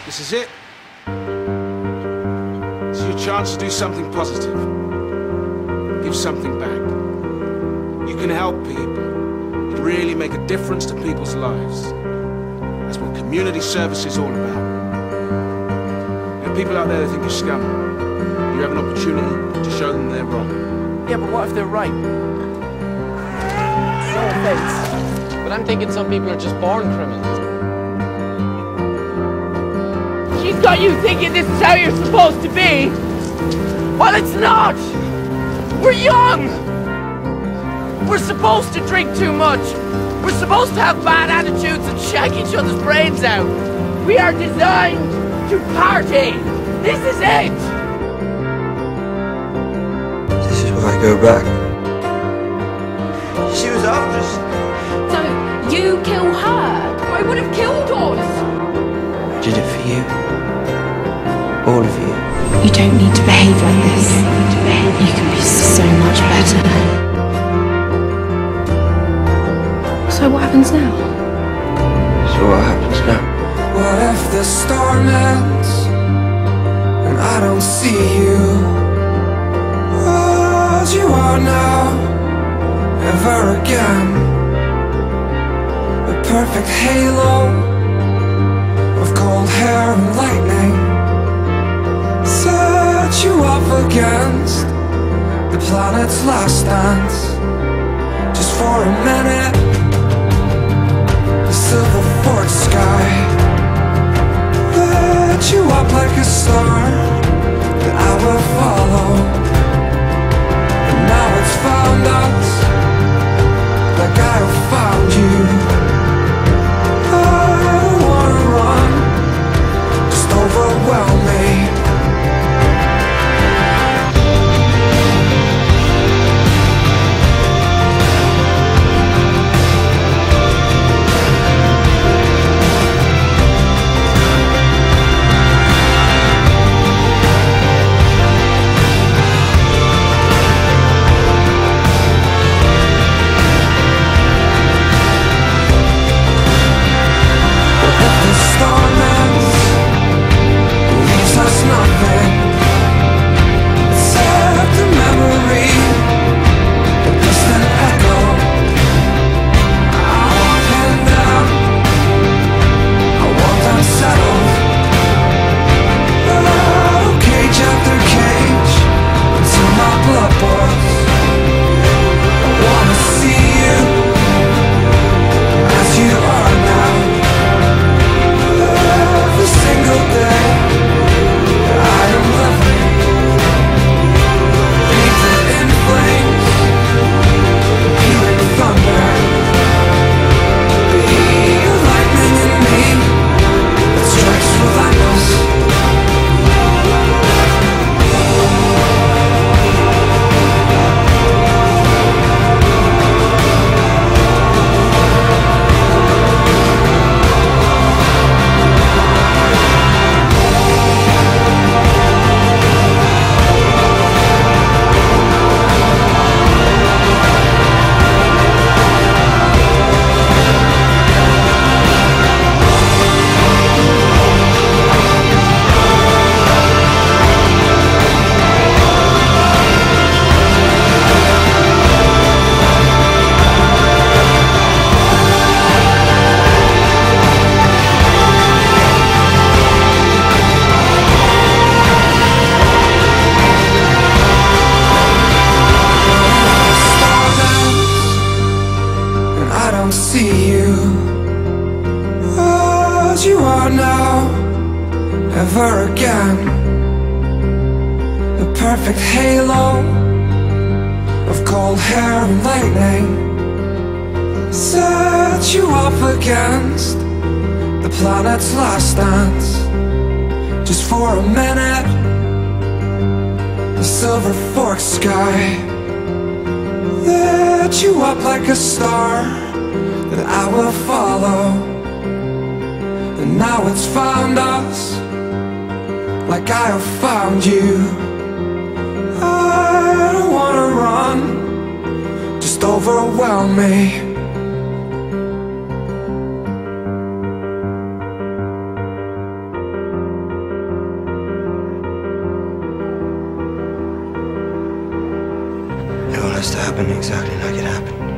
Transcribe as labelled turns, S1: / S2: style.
S1: This is it. It's your chance to do something positive. Give something back. You can help people. You can really make a difference to people's lives. That's what community service is all about. There are people out there that think you're scum. You have an opportunity to show them they're wrong.
S2: Yeah, but what if they're right? No offense.
S3: But I'm thinking some people are just born criminals.
S4: She's got you thinking this is how you're supposed to be. Well, it's not. We're young. We're supposed to drink too much. We're supposed to have bad attitudes and shag each other's brains out. We are designed to party. This is it.
S5: This is why I go back. She was ours.
S6: So, you kill her? I would have killed us.
S5: I did it for you. All of you.
S6: You don't need to behave like this. You can be so much better. So what happens now?
S5: So what happens now?
S7: What if the storm ends and I don't see you as you are now, ever again? The perfect halo of cold hair and lightning set you up against the planet's last dance. Just for a minute, the silver forked sky lit you up like a star that I will follow. And now it's found us, like I have found you. I don't wanna run, just overwhelm me. You are now, ever again. The perfect halo of cold hair and lightning set you up against the planet's last dance. Just for a minute, the silver forked sky lit you up like a star that I will follow. And now it's found us, like I have found you. I don't wanna run, just overwhelm me.
S5: has to happen exactly like it happened.